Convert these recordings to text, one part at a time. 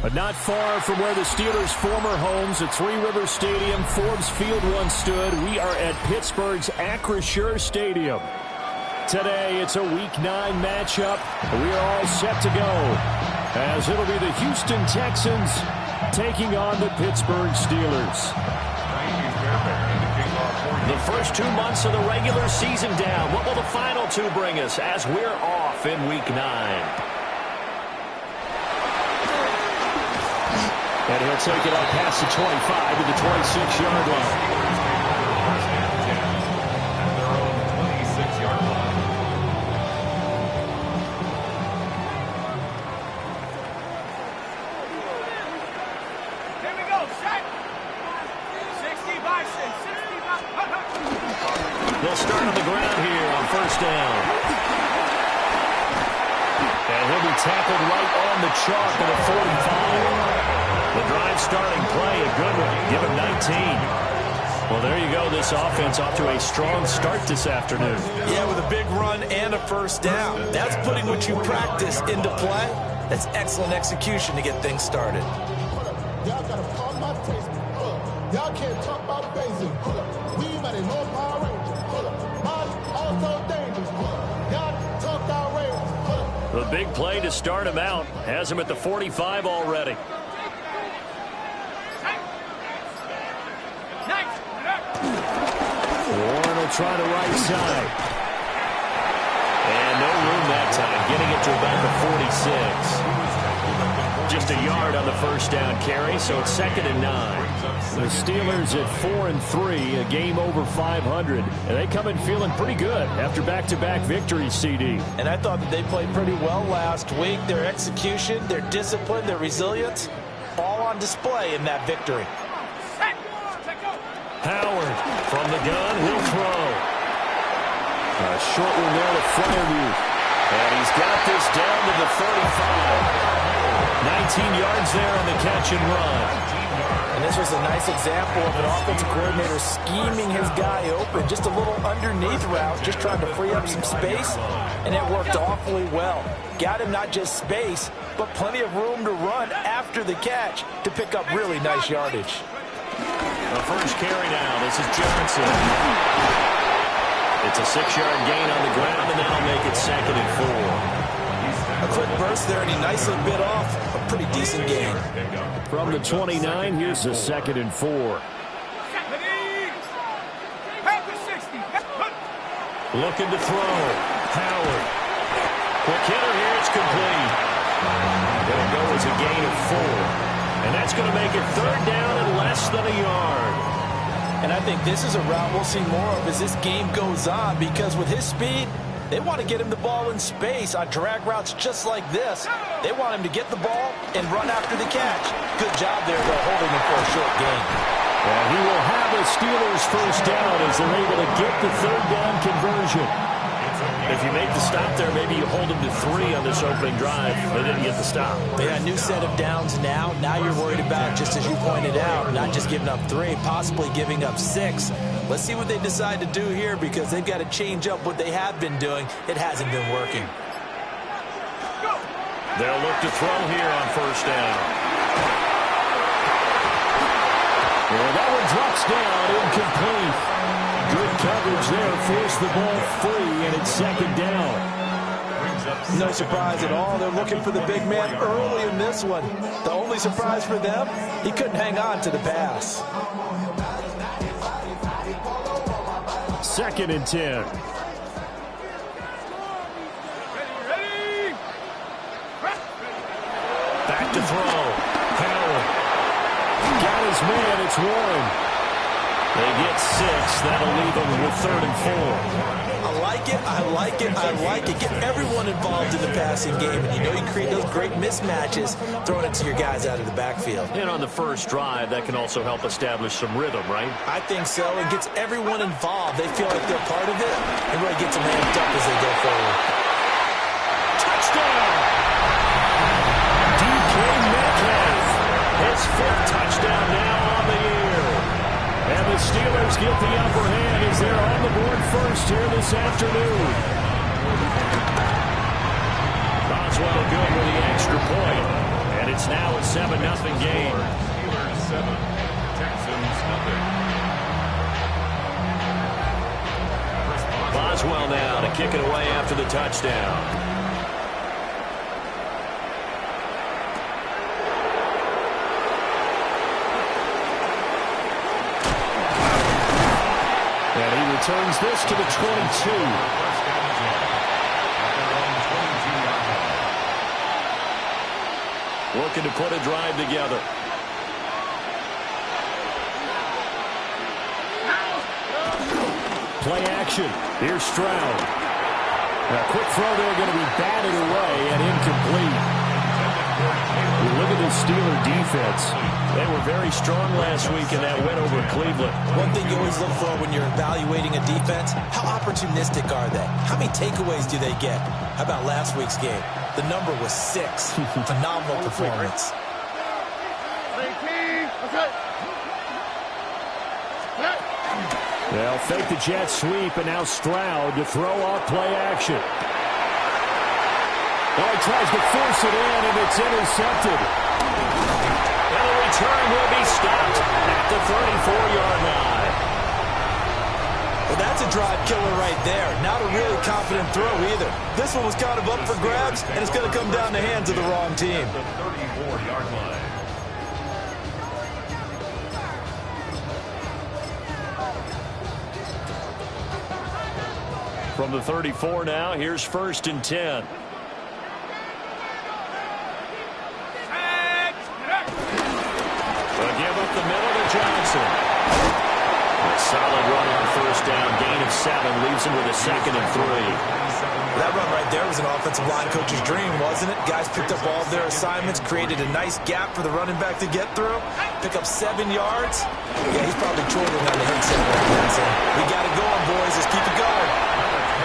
But not far from where the Steelers' former homes at Three Rivers Stadium, Forbes Field once stood, we are at Pittsburgh's Acrisure Stadium. Today, it's a Week 9 matchup. We are all set to go, as it'll be the Houston Texans taking on the Pittsburgh Steelers. The first 2 months of the regular season down. What will the final 2 bring us as we're off in Week 9? And he'll take it up past the 25 to the 26-yard line. Here we go, set. 60 Bison, 60 Bison. They'll start on the ground here on first down. And he'll be tackled right on the chalk at the 45. The drive starting play, a good one. Give him 19. Well, there you go. This offense off to a strong start this afternoon. Yeah, with a big run and a first down. That's putting what you practice into play. That's excellent execution to get things started. Y'all got to call my taste. Y'all can't talk about basic. We might know Power Rangers. Body also dangerous. Y'all talk outrageous. The big play to start him out has him at the 45 already. Warren will try the right side. And no room that time, getting it to about the 46. Just a yard on the first down carry, so it's 2nd and 9. The Steelers at 4-3, a game over 500. And they come in feeling pretty good after back-to-back victories, CD. And I thought that they played pretty well last week. Their execution, their discipline, their resilience, all on display in that victory. Howard from the gun, he'll throw. A short one there to Fryermuth. And he's got this down to the 35. 19 yards there on the catch and run. And this was a nice example of an offensive coordinator scheming his guy open. Just a little underneath route, just trying to free up some space. And it worked awfully well. Got him not just space, but plenty of room to run after the catch to pick up really nice yardage. The first carry now. This is Jefferson. It's a 6-yard gain on the ground, and that'll make it 2nd and 4. A quick burst there, and he nicely bit off a pretty decent gain. From the 29, here's the 2nd and 4. Looking to throw. Howard. Quick hitter here. It's complete. Going to go as a gain of 4. And that's going to make it 3rd down and less than a yard. And I think this is a route we'll see more of as this game goes on, because with his speed, they want to get him the ball in space on drag routes just like this. They want him to get the ball and run after the catch. Good job there, though, holding him for a short gain. And he will have the Steelers first down as they're able to get the 3rd down conversion. If you make the stop there, maybe you hold them to 3 on this opening drive. They didn't get the stop. Yeah, new set of downs now. Now you're worried about, just as you pointed out, not just giving up 3, possibly giving up 6. Let's see what they decide to do here, because they've got to change up what they have been doing. It hasn't been working. They'll look to throw here on first down. Well, that one drops down, incomplete. Good coverage there, forced the ball free, and it's 2nd down. No surprise at all. They're looking for the big man early in this one. The only surprise for them, he couldn't hang on to the pass. 2nd and 10. Back to throw. Howard. Got his man. It's Warren. They get 6. That'll leave them with 3rd and 4. I like it, I like it, I like it. Get everyone involved in the passing game, and you know you create those great mismatches throwing it to your guys out of the backfield. And on the first drive, that can also help establish some rhythm, right? I think so. It gets everyone involved. They feel like they're part of it, and really gets them amped up as they go forward. Touchdown! DK Metcalf, his 5th touchdown now on the year. And the Steelers get the upper hand as they're on the board first here this afternoon. Boswell good with the extra point. And it's now a 7-0 game. Steelers 7, Texans 0. Boswell now to kick it away after the touchdown. Turns this to the 22. Looking to put a drive together. Play action. Here's Stroud. A quick throw there going to be batted away and incomplete. Look at this Steeler defense. They were very strong last week in that win over Cleveland. One thing you always look for when you're evaluating a defense, how opportunistic are they? How many takeaways do they get? How about last week's game? The number was 6. Phenomenal performance. They'll fake the jet sweep, and now Stroud to throw off play action. Oh, he tries to force it in, and it's intercepted. And the return will be stopped at the 34-yard line. Well, that's a drive killer right there. Not a really confident throw either. This one was kind of up for grabs, and it's going to come down the hands of the wrong team. The 34-yard line. From the 34 now, here's 1st and 10. They'll give up the middle to Johnson. A solid run on 1st down. Gain of 7 leaves him with a 2nd and 3. That run right there was an offensive line coach's dream, wasn't it? Guys picked up all of their assignments, created a nice gap for the running back to get through, pick up 7 yards. Yeah, he's probably chortling on the headset right now, saying, we got it going, boys. Let's keep it going.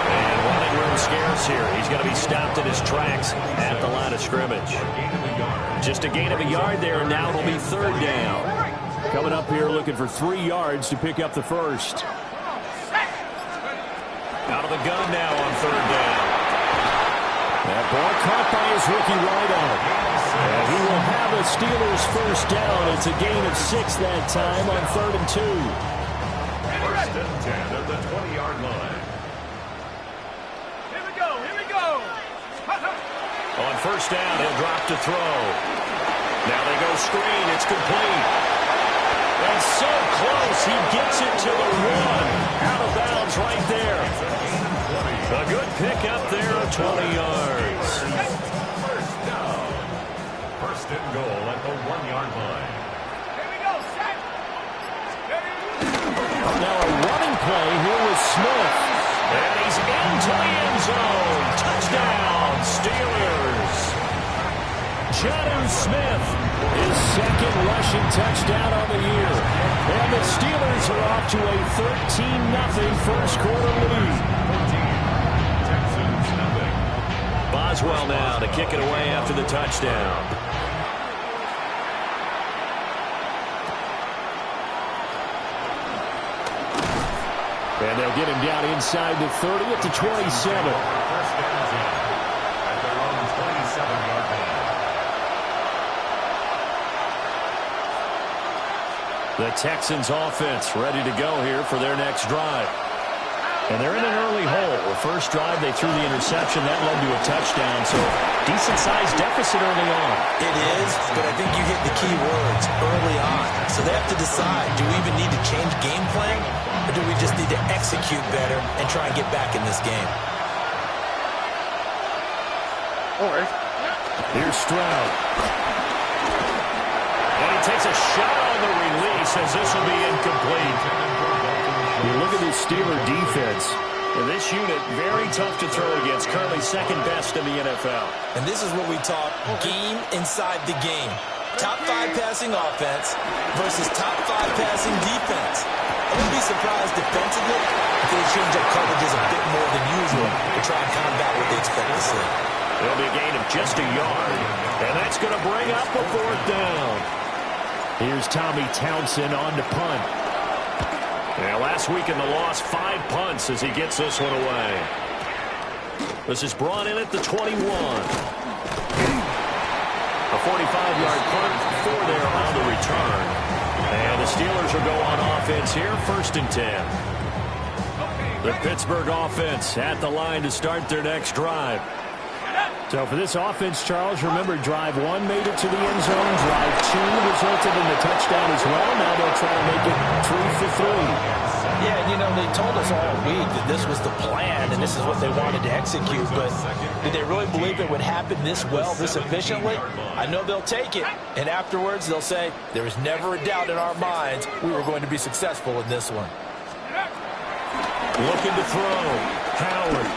And running room scarce here. He's going to be stopped in his tracks at the line of scrimmage. Just a gain of a yard there, and now it'll be 3rd down. Coming up here looking for 3 yards to pick up the first. Out of the gun now on 3rd down. That ball caught by his rookie wideout. And he will have a Steelers 1st down. It's a gain of 6 that time on 3rd and 2. 1st and 10 at the 20-yard line. Here we go, here we go. On 1st down, he'll drop to throw. Now they go screen. It's complete. And so close, he gets it to the 1. Out of bounds right there. A good pickup there of 20 yards. 1st down. 1st and goal at the 1-yard line. Here we go, set. Now a running play here with Smith. And he's into the end zone. Touchdown, Steelers. Jonnu Smith, his 2nd rushing touchdown on the year. And the Steelers are off to a 13-0 first quarter lead. Texans 0. Boswell now to kick it away after the touchdown. And they'll get him down inside the 30 at the 27. 1st and 10 at their own 27-yard line. The Texans offense ready to go here for their next drive. And they're in an early hole. The first drive, they threw the interception. That led to a touchdown. So decent-sized deficit early on. It is, but I think you hit the key words early on. So they have to decide, do we even need to change game plan? Or do we just need to execute better and try and get back in this game? Here's Stroud. And he takes a shot on the release as this will be incomplete. You look at this Steeler defense. And this unit, very tough to throw against, currently second best in the NFL. And this is what we talk game inside the game. Top 5 passing offense versus top 5 passing defense. I wouldn't be surprised defensively if they change up coverages a bit more than usual to try and combat what they expect to see. It'll be a gain of just a yard, and that's going to bring up a 4th down. Here's Tommy Townsend on to punt. Yeah, last week in the loss, 5 punts as he gets this one away. This is brought in at the 21. A 45-yard punt, 4 there on the return. And the Steelers will go on offense here, 1st and 10. The Pittsburgh offense at the line to start their next drive. So for this offense, Charles, remember drive 1 made it to the end zone. Drive 2 resulted in the touchdown as well. Now they'll try to make it 3 for 3. Yeah, and you know, they told us all week that this was the plan and this is what they wanted to execute, but did they really believe it would happen this well, this efficiently? I know they'll take it, and afterwards they'll say, there was never a doubt in our minds we were going to be successful in this one. Looking to throw. Howard.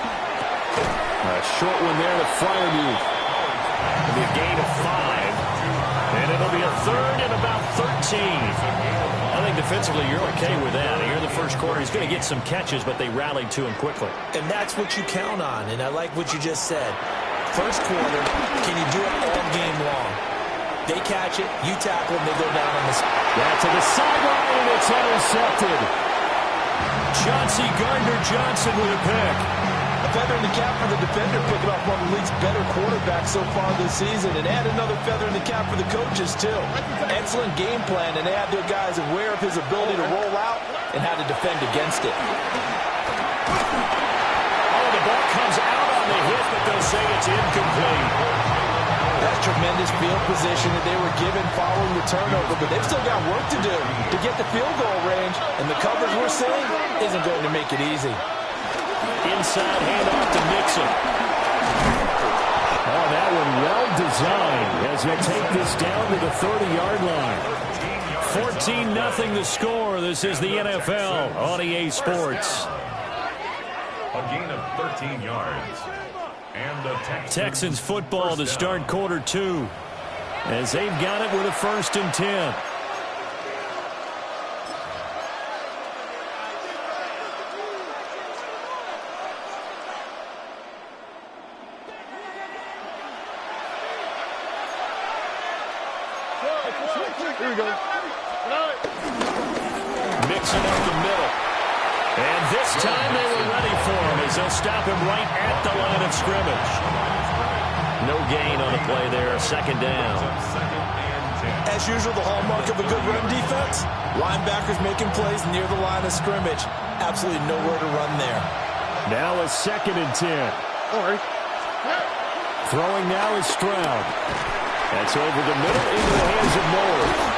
A short one there to Freiermuth. It'll be a gain of 5. And it'll be a 3rd and about 13. I think defensively you're okay with that. Here in the first quarter, he's going to get some catches, but they rallied to him quickly. And that's what you count on, and I like what you just said. First quarter, can you do it all game long? They catch it, you tackle them, they go down on the side. Yeah, to the sideline, and it's intercepted. Chauncey Gardner-Johnson with a pick. A feather in the cap for the defender, picking off one of the league's better quarterbacks so far this season, and add another feather in the cap for the coaches, too. Excellent game plan, and they have their guys aware of his ability to roll out and how to defend against it. Oh, the ball comes out on the hit, but they'll say it's incomplete. That's tremendous field position that they were given following the turnover, but they've still got work to do to get the field goal range, and the coverage we're seeing isn't going to make it easy. Inside handoff to Mixon. Oh, that one well designed as they take this down to the 30-yard line. 14-0 the score. This is the NFL on EA Sports. A gain of 13 yards. And the Texans football to start quarter 2 as they've got it with a 1st and 10. Here we go. Mixing up the middle. And this time they were ready for him as they'll stop him right at the line of scrimmage. No gain on the play there, 2nd down. As usual, the hallmark of a good run defense, linebackers making plays near the line of scrimmage. Absolutely nowhere to run there. Now a 2nd and 10. All right. Throwing now is Stroud. That's over the middle into the hands of Moore.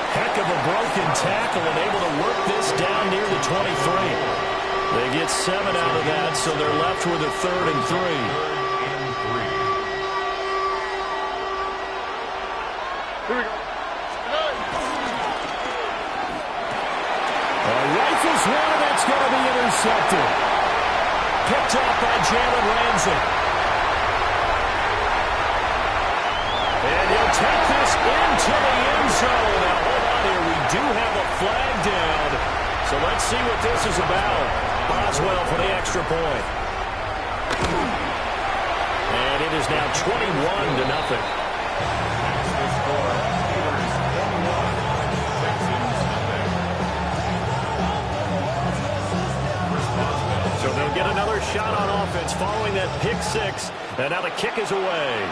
Heck of a broken tackle and able to work this down near the 23. They get 7 out of that, so they're left with a 3rd and 3. Here we go. Rifles one, and that's going to be intercepted. Picked off by Jalen Ramsey. And he'll take this into the end zone. Now, hold on here. We do have a flag down. So let's see what this is about. Boswell for the extra point. And it is now 21-0. So they'll get another shot on offense following that pick 6. And now the kick is away.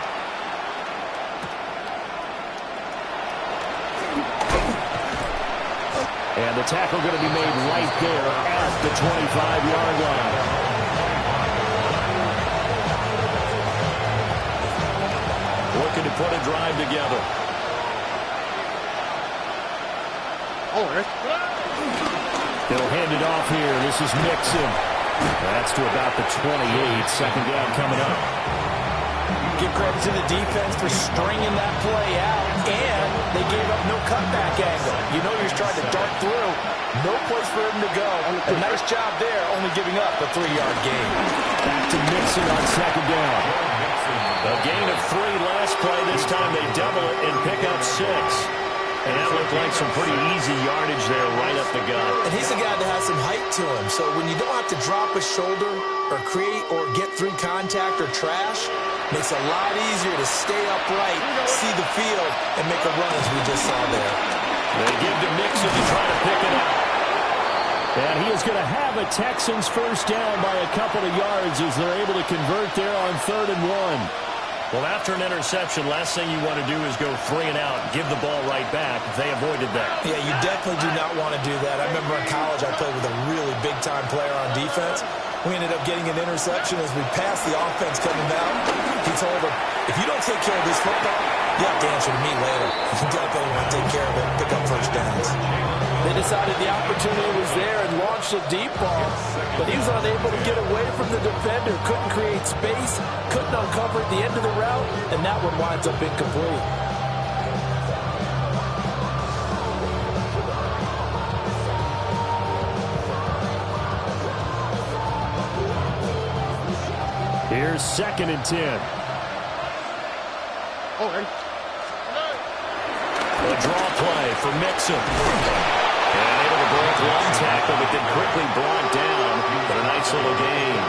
And the tackle going to be made right there at the 25-yard line. Looking to put a drive together. All right. They'll hand it off here. This is Mixon. That's to about the 28. 2nd down coming up. Give credit to the defense for stringing that play out, and they gave up no cutback angle. You know you're trying to dart through. No place for him to go. A nice job there, only giving up a 3-yard gain. Back to Mixon on second down. A gain of 3 last play. This time they double it and pick up 6. And that looked like some pretty easy yardage there right up the gut. And he's a guy that has some height to him, so when you don't have to drop a shoulder or create or get through contact or trash, makes it a lot easier to stay upright, see the field, and make a run as we just saw there. They give to Mixon to try to pick it up. And he is going to have a Texans first down by a couple of yards as they're able to convert there on 3rd and 1. Well, after an interception, last thing you want to do is go 3 and out, give the ball right back. They avoided that. Yeah, you definitely do not want to do that. I remember in college I played with a really big-time player on defense. We ended up getting an interception as we passed the offense coming out. He told him, if you don't take care of this football, you have to answer to me later. You definitely want to take care of it and pick up first downs. They decided the opportunity was there and launched a deep ball, but he was unable to get away from the defender, couldn't create space, couldn't uncover at the end of the route, and that one winds up incomplete. Here's 2nd and 10. A draw play for Mixon. And able to break one tackle, but then quickly brought down. But a nice little gain.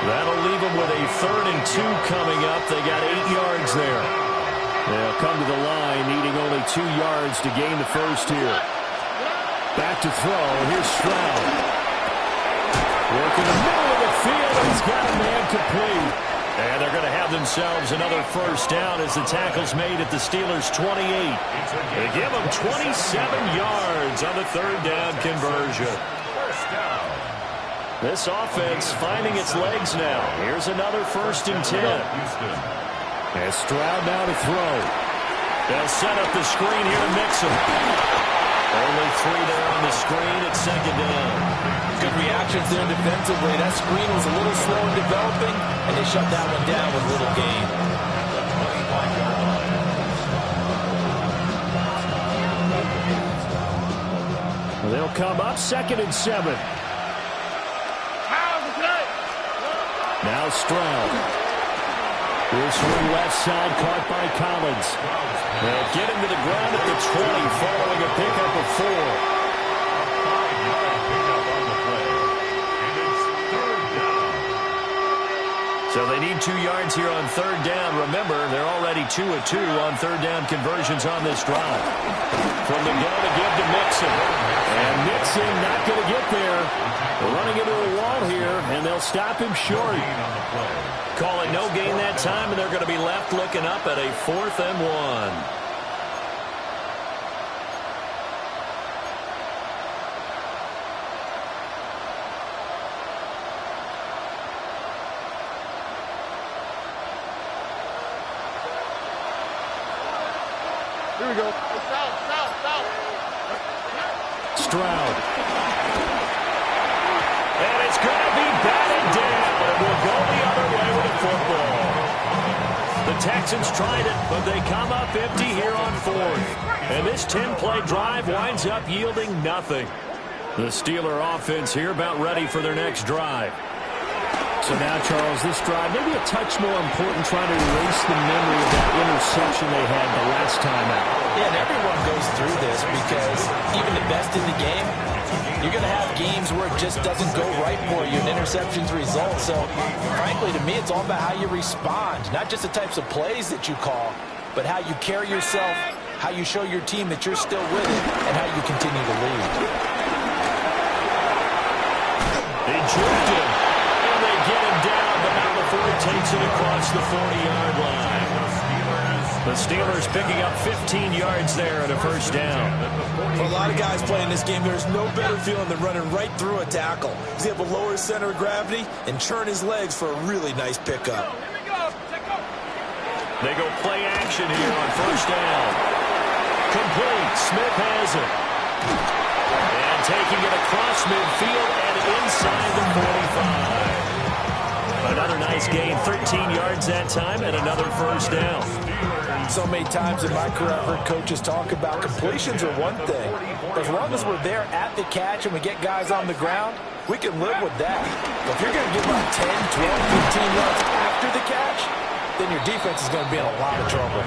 That'll leave them with a 3rd and 2 coming up. They got 8 yards there. They'll come to the line, needing only 2 yards to gain the first here. Back to throw. Here's Stroud. Working the middle of the field. He's got a man complete. And they're going to have themselves another first down as the tackle's made at the Steelers' 28. They give them 27 yards on the 3rd down conversion. This offense finding its legs now. Here's another 1st and 10. And Stroud now to throw. They'll set up the screen here to Mixon. Only 3 there on the screen at 2nd down. Good reactions there defensively. That screen was a little slow in developing, and they shut that one down with little gain. They'll come up 2nd and 7. Now Stroud. Here's swing left side, caught by Collins. They'll get him to the ground at the 20, following a pickup of 4. So they need 2 yards here on 3rd down. Remember, they're already 2 of 2 on 3rd down conversions on this drive. From the gun to give to Mixon. And Mixon not going to get there. They're running into a wall here, and they'll stop him short. Call it no gain that time, and they're going to be left looking up at a 4th and 1. Here we go. South. Stroud. And it's going to be batted down. It will go the other way with the football. The Texans tried it, but they come up empty here on 4th. And this 10-play drive winds up yielding nothing. The Steeler offense here about ready for their next drive. So now, Charles, this drive maybe a touch more important, trying to erase the memory of that interception they had the last time out. Yeah, and everyone goes through this because even the best in the game, you're going to have games where it just doesn't go right for you, and interceptions result. So, frankly, to me, it's all about how you respond, not just the types of plays that you call, but how you carry yourself, how you show your team that you're still with it, and how you continue to lead. They jerked him. Get him down, but not before he takes it across the 40-yard line. The Steelers picking up 15 yards there at a first down. For a lot of guys playing this game, there's no better feeling than running right through a tackle. He's able to lower his center of gravity and churn his legs for a really nice pickup. They go play action here on first down. Complete. Smith has it. And taking it across midfield and inside the 45. Another nice Nice gain, 13 yards that time, and another first down. So many times in my career, I've heard coaches talk about completions are one thing. As long as we're there at the catch and we get guys on the ground, we can live with that. But if you're going to give up 10, 12, 15 yards after the catch, then your defense is going to be in a lot of trouble.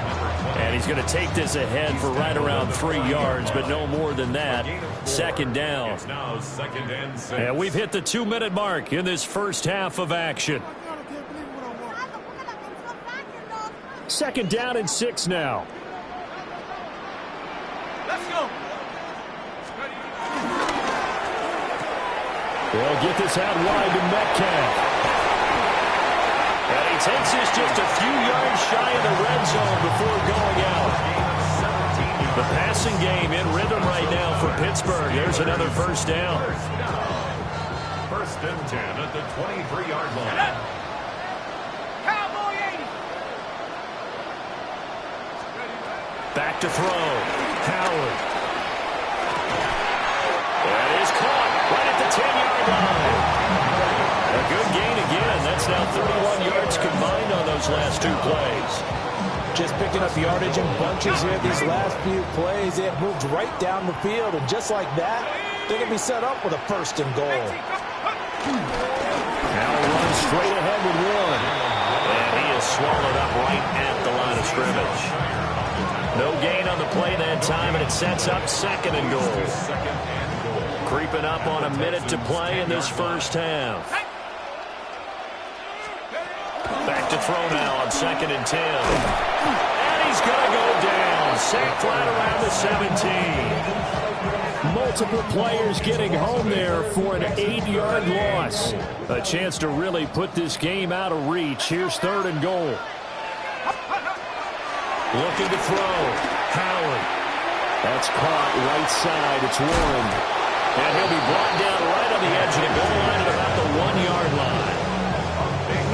And he's going to take this ahead for right around 3 yards, but no more than that. Second down. It's now 2nd and 6. And we've hit the 2-minute mark in this first half of action. 2nd down and 6 now. Let's go. They'll get this out wide to Metcalf. And he takes this just a few yards shy of the red zone before going out. The passing game in rhythm right now for Pittsburgh. There's another first down. 1st and 10 at the 23-yard line. Cowboy 80. Back to throw. Howard. That is caught right at the 10-yard line. A good gain again. That's now 31 yards combined on those last 2 plays. Just picking up yardage in bunches here these last few plays. They have moved right down the field, and just like that, they're going to be set up with a 1st and goal. Now runs straight ahead with one. And he is swallowed up right at the line of scrimmage. No gain on the play that time, and it sets up 2nd and goal. Creeping up on a minute to play in this first half. Back to throw now on 2nd and 10. And he's going to go down. Sacked right around the 17. Multiple players getting home there for an 8-yard loss. A chance to really put this game out of reach. Here's 3rd and goal. Looking to throw. Howard. That's caught right side. It's Warren. And he'll be brought down right on the edge of the goal line at about the 1-yard line.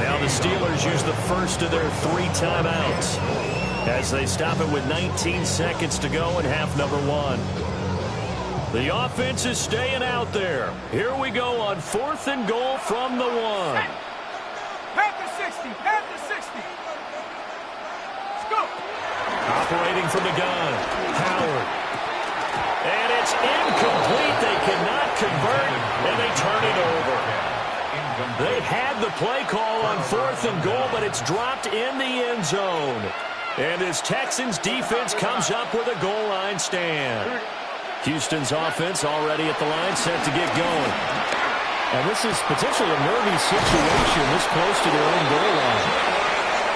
Now the Steelers use the first of their 3 timeouts as they stop it with 19 seconds to go in half number 1. The offense is staying out there. Here we go on 4th and goal from the 1. Panther 60. Panther 60. Let's go. Operating from the gun. Howard. And it's incomplete. They cannot convert, and they turn it over. They had the play call on 4th and goal, but it's dropped in the end zone. And as Texans defense comes up with a goal line stand. Houston's offense already at the line, set to get going. And this is potentially a nervy situation this close to their own goal line.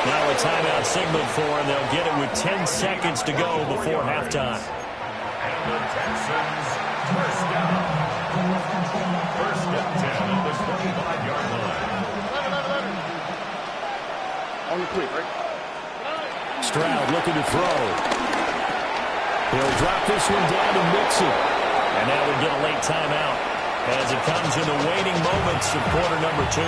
Now a timeout signaled for, and they'll get it with 10 seconds to go before halftime. And the Texans, 1st down. 1st and 10 at the 25-yard line. On the 3, right? Stroud looking to throw. He'll drop this one down and mix it. And that would get a late timeout as it comes in the waning moments of quarter number 2.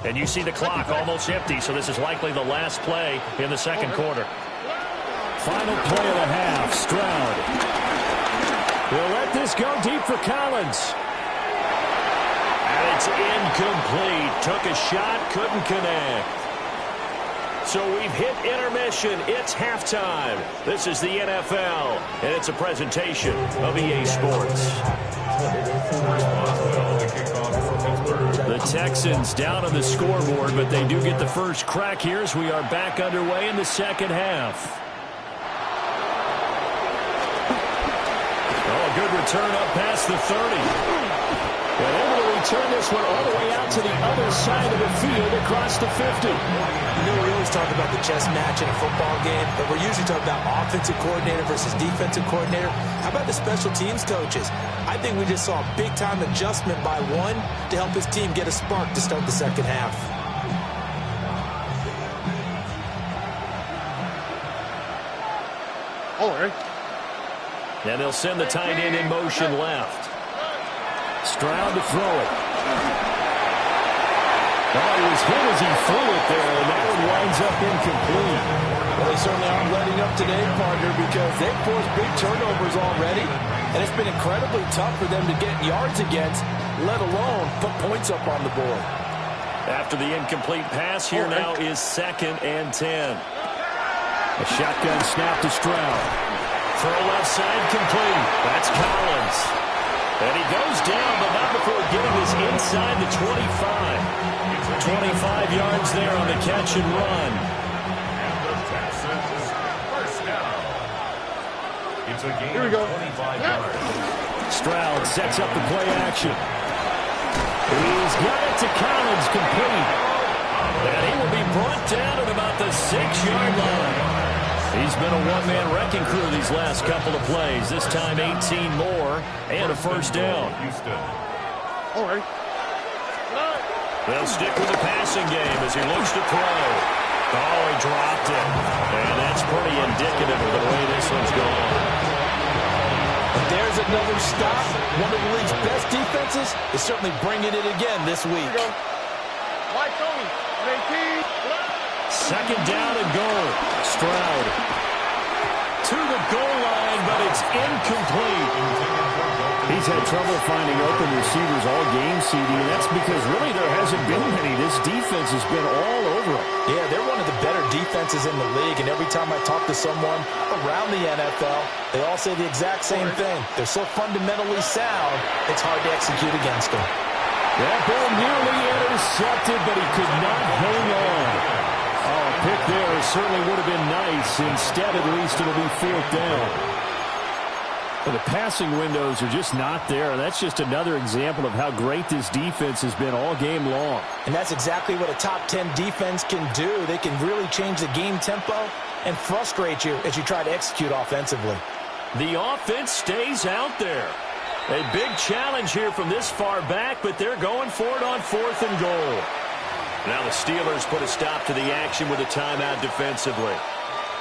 And you see the clock almost empty, so this is likely the last play in the second quarter. Final play of the half, Stroud. He'll let this go deep for Collins. And it's incomplete. Took a shot, couldn't connect. So we've hit intermission. It's halftime. This is the NFL, and it's a presentation of EA Sports. The Texans down on the scoreboard, but they do get the first crack here as we are back underway in the second half. Oh, a good return up past the 30. And able to return this one all the way out to the other side of the field across the 50. You know, we always talk about the chess match in a football game, but we're usually talking about offensive coordinator versus defensive coordinator. How about the special teams coaches? I think we just saw a big-time adjustment by one to help his team get a spark to start the second half. All right. And they'll send the tight end in motion left. Stroud to throw it. Well, he was hit as he threw it there, and that one winds up incomplete. Well, they certainly aren't letting up today, partner, because they've forced big turnovers already, and it's been incredibly tough for them to get yards against, let alone put points up on the board. After the incomplete pass, here now is 2nd and 10. A shotgun snap to Stroud. Throw left side complete. That's Collins. And he goes down, but not before getting this inside the 25. 25 yards there on the catch and run. And the Texans first down. It's a gain of 25 yards. Stroud sets up the play action. He's got it to Collins, complete. And he will be brought down at about the 6-yard line. He's been a one-man wrecking crew these last couple of plays. This time 18 more and a first down. All right. They'll stick with the passing game as he looks to throw. Oh, he dropped it. And that's pretty indicative of the way this one's going. There's another stop. One of the league's best defenses is certainly bringing it again this week. Lights on. 18. 2nd down and goal. Stroud to the goal line, but it's incomplete. He's had trouble finding open receivers all game, CD, and that's because really there hasn't been many. This defense has been all over it. Yeah, they're one of the better defenses in the league, and every time I talk to someone around the NFL, they all say the exact same thing. They're so fundamentally sound, it's hard to execute against them. That ball nearly intercepted, but he could not hang on. Oh, a pick there certainly would have been nice. Instead, at least it'll be 4th down. Well, the passing windows are just not there. That's just another example of how great this defense has been all game long. And that's exactly what a top 10 defense can do. They can really change the game tempo and frustrate you as you try to execute offensively. The offense stays out there. A big challenge here from this far back, but they're going for it on 4th and goal. Now the Steelers put a stop to the action with a timeout defensively.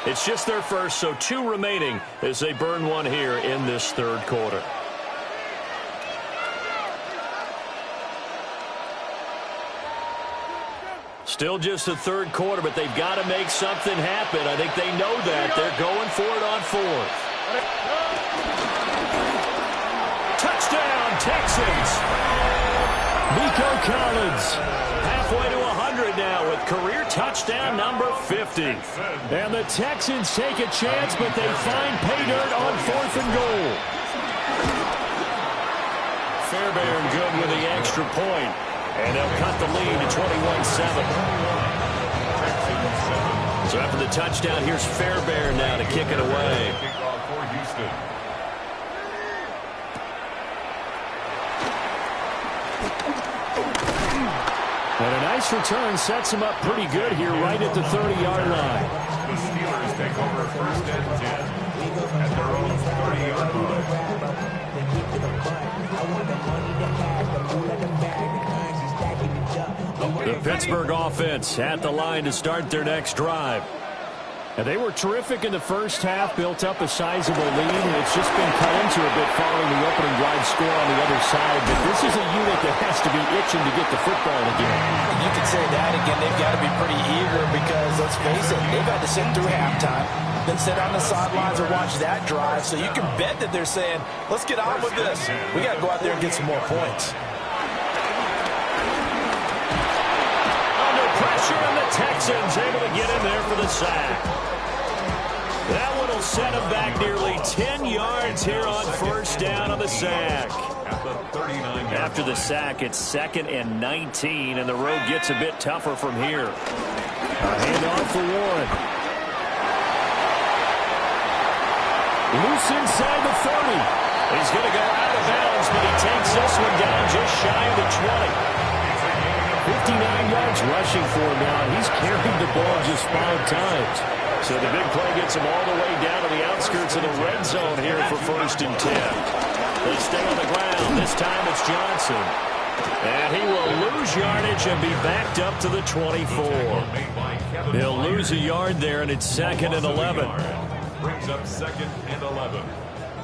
It's just their first, so 2 remaining as they burn one here in this 3rd quarter. Still just the 3rd quarter, but they've got to make something happen. I think they know that. They're going for it on 4th. Touchdown, Texans. Nico Collins. Halfway to 100 now with career touchdown number 50. And the Texans take a chance, but they find pay dirt on 4th and goal. Fairbairn good with the extra point, and they'll cut the lead to 21-7. So after the touchdown, here's Fairbairn now to kick it away. Kickoff for Houston. And a nice return sets him up pretty good here right at the 30-yard line. The Steelers take over 1st and 10 at their own 30-yard line. The Pittsburgh offense at the line to start their next drive. And they were terrific in the first half, built up a sizable lead, and it's just been cut into a bit following the opening drive score on the other side. But this is a unit that has to be itching to get the football again. You could say that again. They've got to be pretty eager because, let's face it, they've had to sit through halftime, then sit on the sidelines and watch that drive. So you can bet that they're saying, let's get on with this. We got to go out there and get some more points. Under pressure, and the Texans able to get in there for the sack. That one will set him back nearly 10 yards here on 1st down on the sack. After the sack, it's 2nd and 19, and the road gets a bit tougher from here. A handoff for Warren. Loose inside the 30. He's going to go out of bounds, but he takes this one down just shy of the 20. 59 yards rushing for him now, and he's carried the ball just 5 times. So the big play gets him all the way down to the outskirts of the red zone here for 1st and 10. They stay on the ground. This time it's Johnson. And he will lose yardage and be backed up to the 24. He'll lose a yard there, and it's 2nd and 11. Brings up 2nd and 11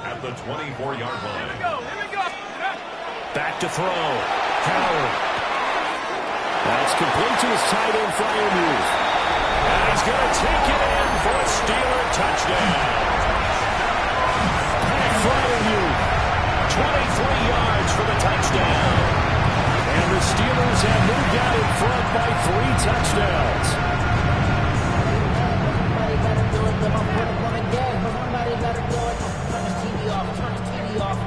at the 24-yard line. Here we go. Back to throw. Howard. That's complete to his tight end, Freiermuth. And he's going to take it in for a Steeler touchdown. Pat Freiermuth, 23 yards for the touchdown. And the Steelers have moved out in front by 3 touchdowns. Somebody better do it. They're going to put it on again. Somebody better do it. Turn his TV off. Turn his TV off.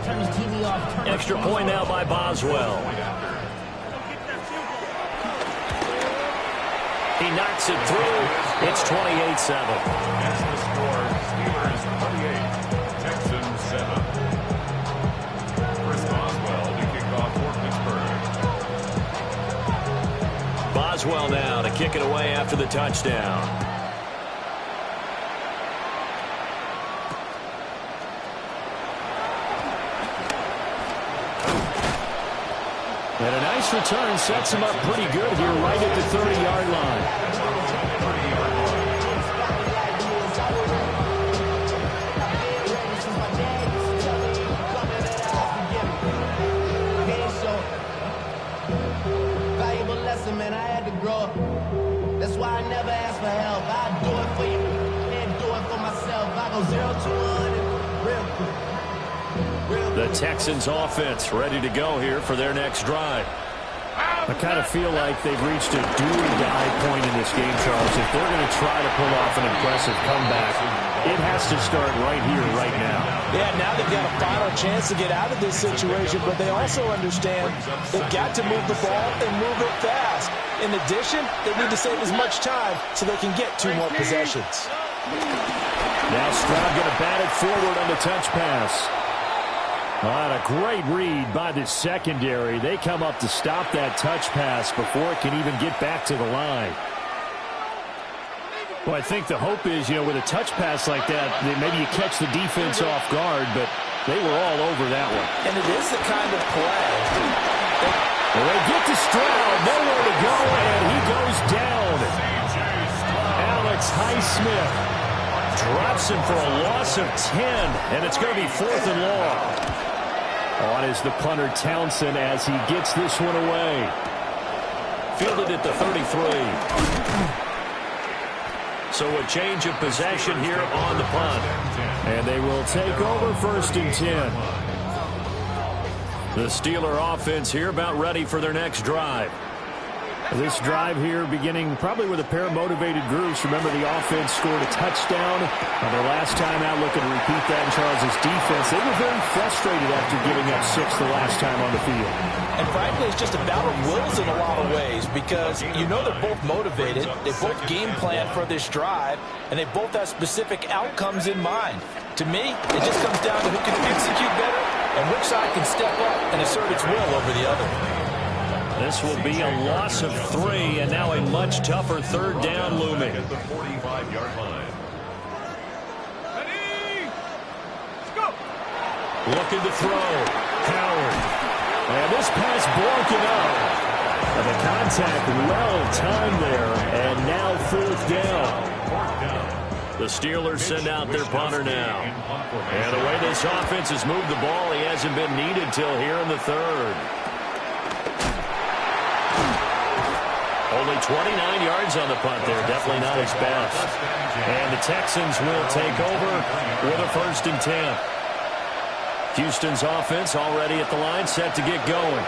Turn his TV off. Extra point now by Boswell. He knocks it through. It's 28-7. That's the score. Steelers 28, Texans 7. Chris Boswell to kick off for Pittsburgh. Boswell now to kick it away after the touchdown. And a nice return sets him up pretty good here right at the 30-yard line. Valuable lesson, man. I had to grow up. That's why I never ask for help. I do it for you and do it for myself. I go 0 to 100 real quick. The Texans offense ready to go here for their next drive. I kind of feel like they've reached a do-or-die point in this game, Charles. If they're going to try to pull off an impressive comeback, it has to start right here, right now. Yeah, now they've got a final chance to get out of this situation, but they also understand they've got to move the ball and move it fast. In addition, they need to save as much time so they can get 2 more possessions. Now Stroud going to bat it forward on the touch pass. What a great read by the secondary. They come up to stop that touch pass before it can even get back to the line. Well, I think the hope is, with a touch pass like that, maybe you catch the defense off guard, but they were all over that one. And it is the kind of play. Well, they get to Stroud, nowhere to go, and he goes down. Alex Highsmith drops him for a loss of 10, and it's going to be 4th and long. On is the punter Townsend as he gets this one away. Fielded at the 33. So a change of possession here on the punt. And they will take over 1st and 10. The Steeler offense here about ready for their next drive. This drive here beginning probably with a pair of motivated groups. Remember, the offense scored a touchdown on their last time out, looking to repeat that in Charles' defense. They were very frustrated after giving up 6 the last time on the field. And frankly, it's just a battle of wills in a lot of ways because they're both motivated, they both game plan for this drive, and they both have specific outcomes in mind. To me, it just comes down to who can execute better and which side can step up and assert its will over the other. This will be a loss of 3, and now a much tougher 3rd down looming. At the 45-yard line. Ready? Let's go. Looking to throw. Howard. And this pass broken up. And the contact well-timed there, and now 4th down. The Steelers send out their punter now. And the way this offense has moved the ball, he hasn't been needed till here in the 3rd. Only 29 yards on the punt there. Definitely not his best. And the Texans will take over with a 1st and 10. Houston's offense already at the line, set to get going.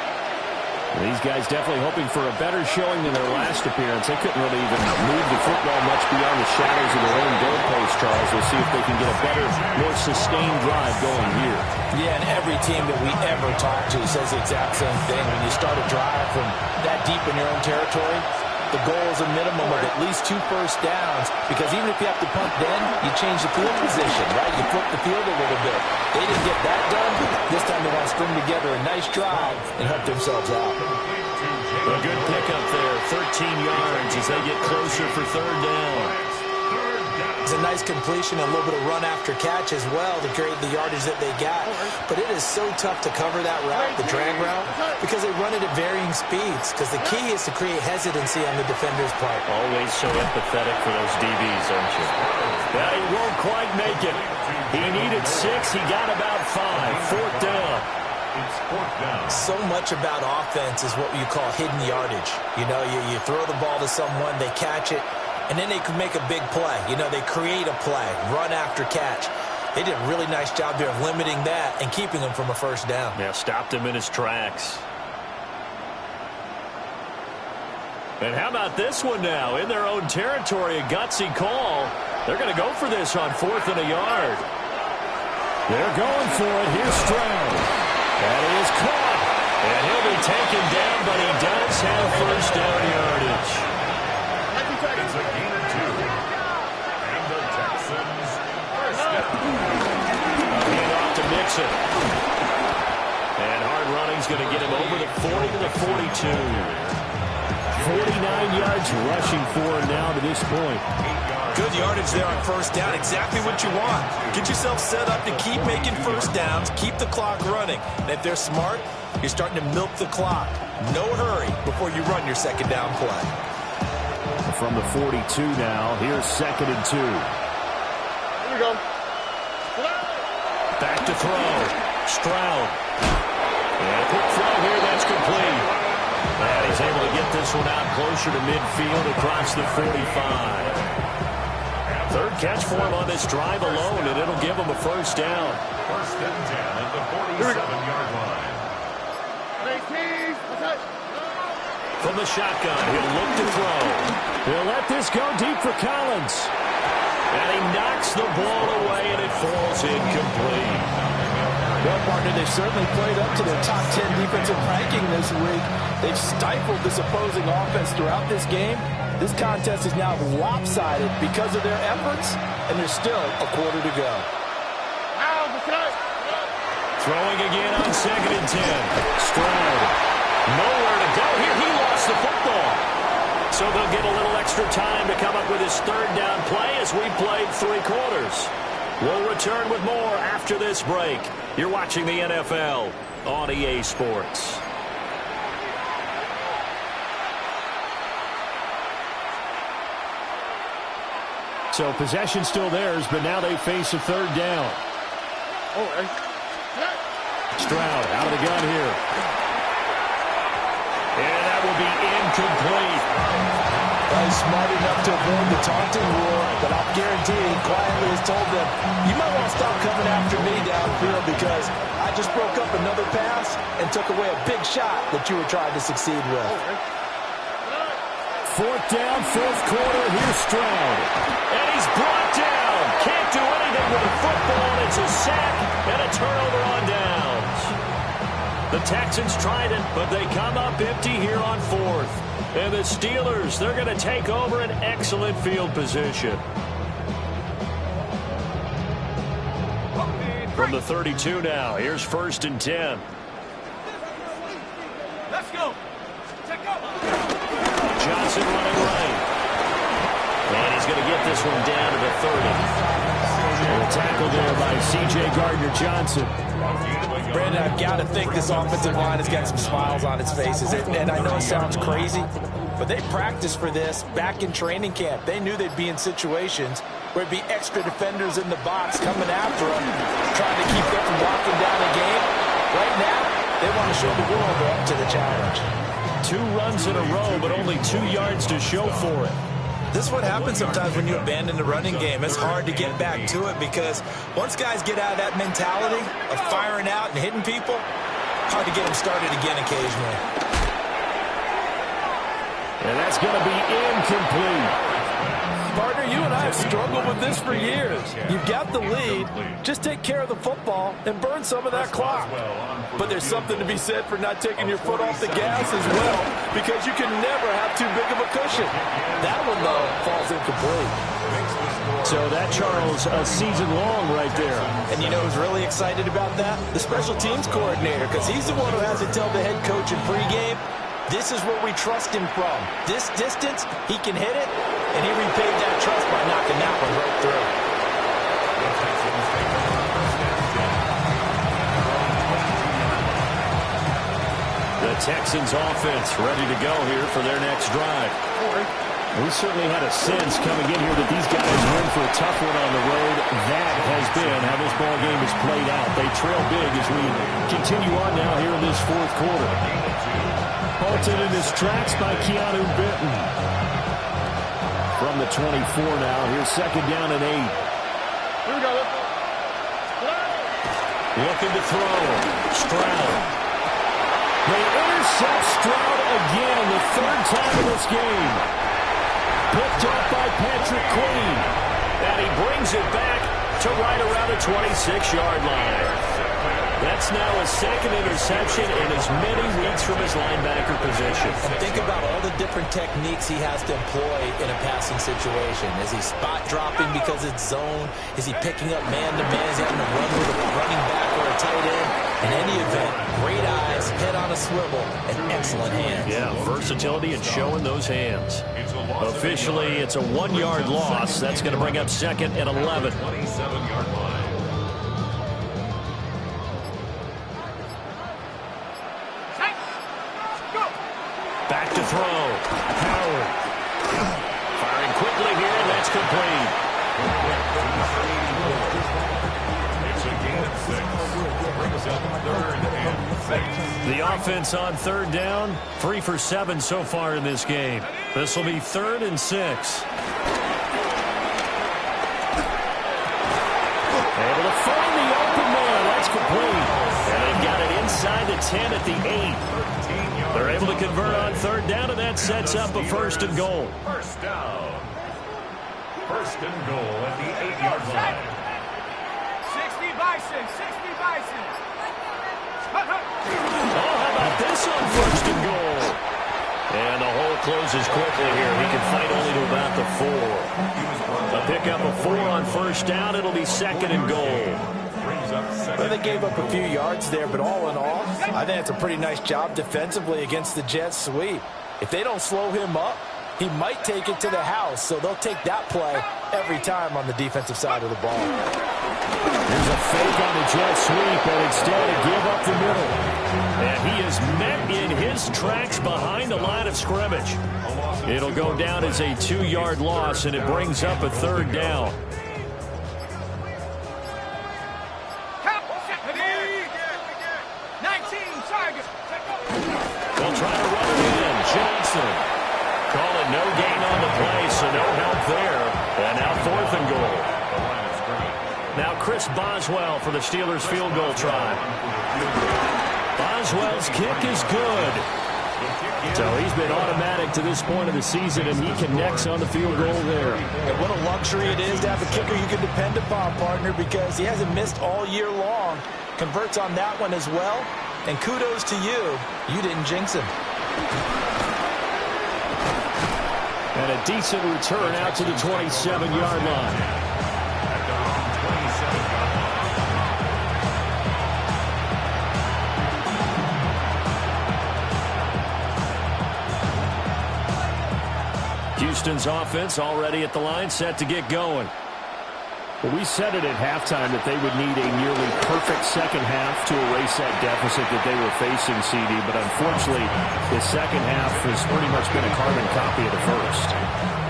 These guys definitely hoping for a better showing than their last appearance. They couldn't really even move the football much beyond the shadows of their own goalpost, Charles. We'll see if they can get a better, more sustained drive going here. Yeah, and every team that we ever talk to says the exact same thing. When you start a drive from that deep in your own territory, the goal is a minimum of at least 2 first downs, because even if you have to punt then, you change the field position, right? You flip the field a little bit. They didn't get that done. This time they want to string together a nice drive and help themselves out. A good pickup there, 13 yards as they get closer for 3rd down. It's a nice completion and a little bit of run after catch as well to create the yardage that they got. But it is so tough to cover that route, the drag route, because they run it at varying speeds. Because the key is to create hesitancy on the defender's part. Always so empathetic for those DBs, aren't you? Yeah, he won't quite make it. He needed 6. He got about 5. 4th down. It's 4th down. So much about offense is what you call hidden yardage. You know, you throw the ball to someone, they catch it, and then they can make a big play. You know, they create a play, run after catch. They did a really nice job there of limiting that and keeping him from a first down. Yeah, stopped him in his tracks. And how about this one now? In their own territory, a gutsy call. They're going to go for this on 4th and a yard. They're going for it. Here's Stroud. That is caught. And he'll be taken down, but he does have first down yardage. It's a gain of 2. And the Texans first down. Hand off to Mixon. And hard running's going to get him over the 40 to the 42. 49 yards rushing for him now to this point. Good yardage there on first down. Exactly what you want. Get yourself set up to keep making first downs, keep the clock running. And if they're smart, you're starting to milk the clock. No hurry before you run your second down play. From the 42 now, here's 2nd and 2. Here we go. Back to throw. Stroud. And a quick throw here, that's complete. And he's able to get this one out closer to midfield across the 45. Third catch for him on this drive alone, and it'll give him a first down. 1st and 10 at the 47-yard line. From the shotgun, he'll look to throw. He'll let this go deep for Collins. And he knocks the ball away, and it falls incomplete. Well, partner, they've certainly played up to their top 10 defensive ranking this week. They've stifled this opposing offense throughout this game. This contest is now lopsided because of their efforts, and there's still a quarter to go. Throwing again on 2nd and 10. Stroud. Nowhere to go here. He lost the football. So they'll get a little extra time to come up with his 3rd down play as we played 3 quarters. We'll return with more after this break. You're watching the NFL on EA Sports. So possession still theirs, but now they face a 3rd down. Stroud out of the gun here. And that will be incomplete. He's smart enough to avoid the taunting rule, but I'll guarantee he quietly has told them, you might want to stop coming after me downfield because I just broke up another pass and took away a big shot that you were trying to succeed with. 4th down, 4th quarter. Here's Stroud. And he's brought down. Can't do anything with the football. It's a sack and a turnover on downs. The Texans tried it, but they come up empty here on 4th. And the Steelers, they're going to take over an excellent field position. From the 32 now, here's 1st and 10. Let's go. Check out. Johnson running right. And he's going to get this one down to the 30. And a tackle there by C.J. Gardner-Johnson. Brandon, I've got to think this offensive line has got some smiles on its faces. And I know it sounds crazy, but they practiced for this back in training camp. They knew they'd be in situations where it'd be extra defenders in the box coming after them, trying to keep them from locking down a game. Right now, they want to show the world they're up to the challenge. 2 runs in a row, but only 2 yards to show for it. This is what happens sometimes when you abandon the running game. It's hard to get back to it because once guys get out of that mentality of firing out and hitting people, hard to get them started again occasionally. And that's going to be incomplete. Partner, you and I have struggled with this for years. You've got the lead. Just take care of the football and burn some of that clock. But there's something to be said for not taking your foot off the gas as well, because you can never have too big of a cushion. That one, though, falls incomplete. So that, Charles, a season long right there. And you know who's really excited about that? The special teams coordinator, because he's the one who has to tell the head coach in pregame, this is where we trust him from. This distance, he can hit it, and he repaid that trust by knocking that one right through. The Texans offense ready to go here for their next drive. We certainly had a sense coming in here that these guys were in for a tough one on the road. That has been how this ball game has played out. They trail big as we continue on now here in this fourth quarter. Halted in his tracks by Keanu Benton. From the 24 now, here's second down and 8. Here we go. Looking to throw. Stroud. They intercept Stroud again, the third time in this game. Picked up by Patrick Queen. And he brings it back to right around the 26-yard line. That's now his second interception in as many weeks from his linebacker position. And think about all the different techniques he has to employ in a passing situation. Is he spot dropping because it's zone? Is he picking up man-to-man? Is he having to run with a running back or a tight end? In any event, great eyes, head on a swivel, and excellent hands. Yeah, versatility and showing those hands. Officially, it's a 1-yard loss. That's going to bring up second and 11. 27-yard line. Back to throw. Howard. Firing quickly here, and that's complete. It's a gain of 6. Brings up third and 6. The offense on third down, 3 for 7 so far in this game. This will be 3rd and 6. Able to find the open man. That's complete. And they've got it inside the 10 at the 8. They're able to convert on third down, and that sets up a 1st and goal. First down. 1st and goal at the 8-yard line. 60 Bison, 60 Bison. Oh, how about this on 1st and goal? And the hole closes quickly here. He can fight only to about the 4. A pickup of 4 on 1st down. It'll be 2nd and goal. Well, they gave up a few yards there, but all in all, I think it's a pretty nice job defensively against the Jets sweep. If they don't slow him up, he might take it to the house, so they'll take that play every time on the defensive side of the ball. There's a fake on the jet sweep, and instead a give up the middle. And he is met in his tracks behind the line of scrimmage. It'll go down as a 2-yard loss, and it brings up a 3rd down. They'll try to run it in. Johnson. Call it no gain on the play, so no help there. And now 4th and goal. Now Chris Boswell for the Steelers field goal try. Boswell's kick is good. So he's been automatic to this point of the season, and he connects on the field goal there. And what a luxury it is to have a kicker you can depend upon, partner, because he hasn't missed all year long. Converts on that one as well. And kudos to you. You didn't jinx him. And a decent return out to the 27-yard line. Houston's offense already at the line, set to get going. Well, we said it at halftime that they would need a nearly perfect second half to erase that deficit that they were facing, CD. But unfortunately, the second half has pretty much been a carbon copy of the first.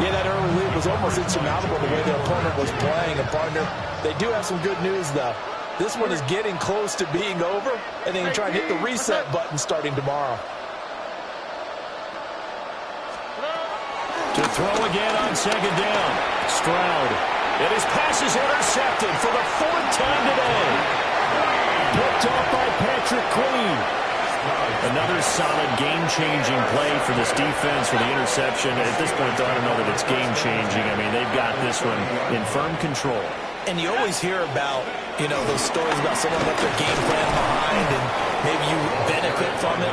Yeah, that early lead was almost insurmountable the way the opponent was playing. And, partner, they do have some good news, though. This one is getting close to being over, and they can try and hit the reset button starting tomorrow. To throw again on second down. Stroud. And his pass is intercepted for the 4th time today. Picked off by Patrick Queen. Another solid game-changing play for this defense for the interception. At this point, though, I don't know that it's game-changing. I mean, they've got this one in firm control. And you always hear about, those stories about someone left their game plan behind and maybe you benefit from it.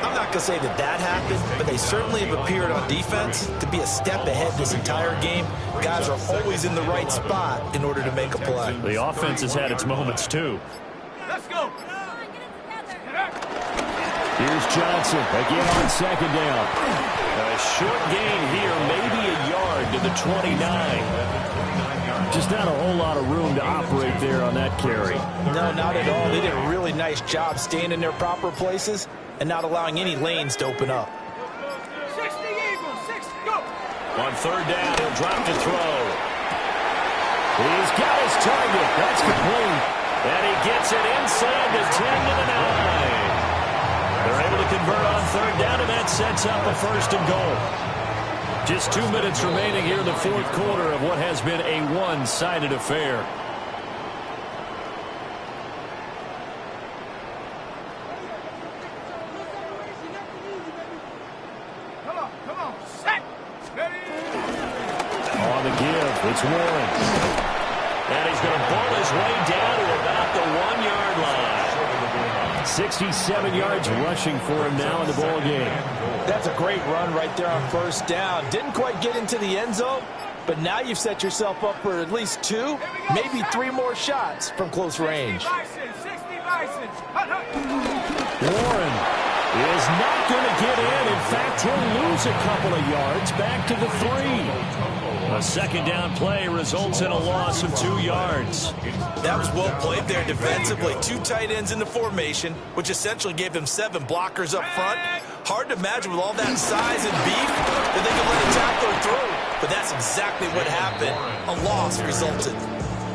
I'm not going to say that happened, but they certainly have appeared on defense to be a step ahead this entire game. Guys are always in the right spot in order to make a play. The offense has had its moments, too. Let's go. Here's Johnson again on second down. A short gain here, maybe a yard to the 29. Just not a whole lot of room to operate there on that carry. No, not at all. They did a really nice job staying in their proper places and not allowing any lanes to open up. 60 Eagles, 6, go. On third down, he'll drop to throw. He's got his target. That's complete. And he gets it inside the 10 to the 9. They're able to convert on third down, and that sets up a first and goal. Just 2 minutes remaining here in the fourth quarter of what has been a one-sided affair. Come on, set, ready. On the give, it's Warren. And he's going to ball his way down to about the 1-yard line. 67 yards rushing for him now in the ball game. That's a great run right there on first down. Didn't quite get into the end zone, but now you've set yourself up for at least 2, maybe 3 more shots from close range. 60 Bison. Warren is not going to get in. In fact, he'll lose a couple of yards back to the 3. A second down play results in a loss of 2 yards. That was well played there defensively. 2 tight ends in the formation, which essentially gave them 7 blockers up front. Hard to imagine with all that size and beef that they could let a tackler through. But that's exactly what happened. A loss resulted.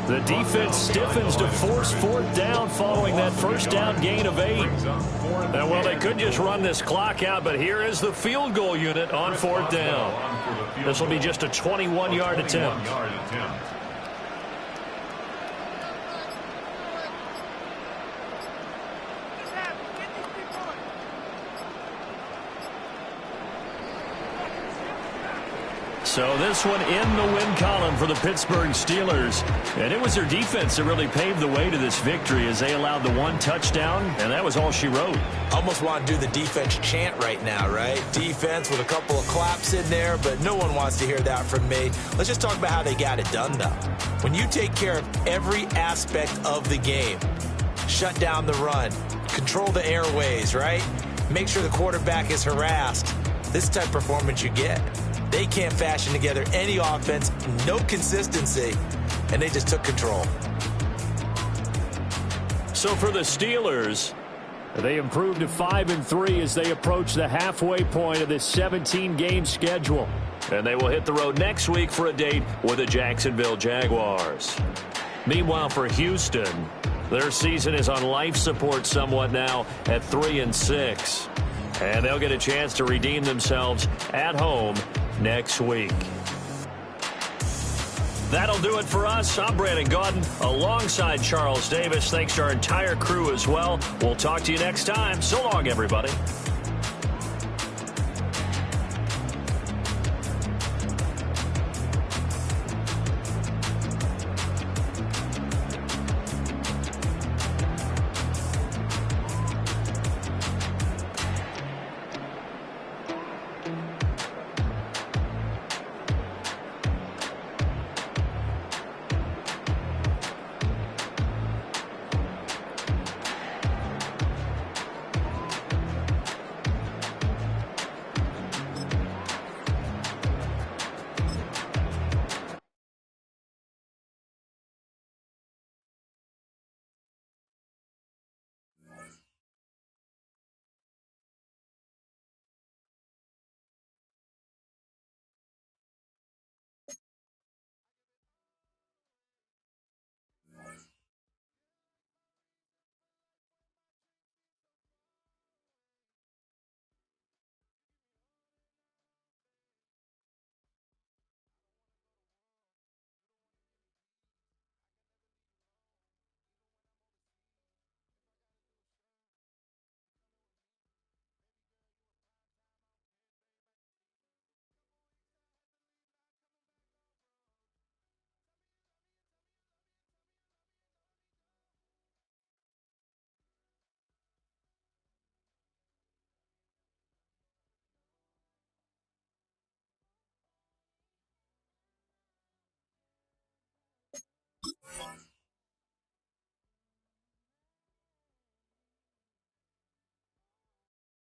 The defense stiffens to force fourth down following that first down gain of 8. And, well, they could just run this clock out, but here is the field goal unit on fourth down. This will be just a 21-yard attempt. So this one in the win column for the Pittsburgh Steelers. And it was their defense that really paved the way to this victory as they allowed the 1 touchdown, and that was all she wrote. Almost want to do the defense chant right now, right? Defense with a couple of claps in there, but no one wants to hear that from me. Let's just talk about how they got it done, though. When you take care of every aspect of the game, shut down the run, control the airways, right? Make sure the quarterback is harassed. This type of performance you get. They can't fashion together any offense, no consistency, and they just took control. So for the Steelers, they improved to 5-3 as they approach the halfway point of this 17-game schedule. And they will hit the road next week for a date with the Jacksonville Jaguars. Meanwhile, for Houston, their season is on life support somewhat now at 3-6. And they'll get a chance to redeem themselves at home next week. That'll do it for us. I'm Brandon Gaudin alongside Charles Davis. Thanks to our entire crew as well. We'll talk to you next time. So long, everybody.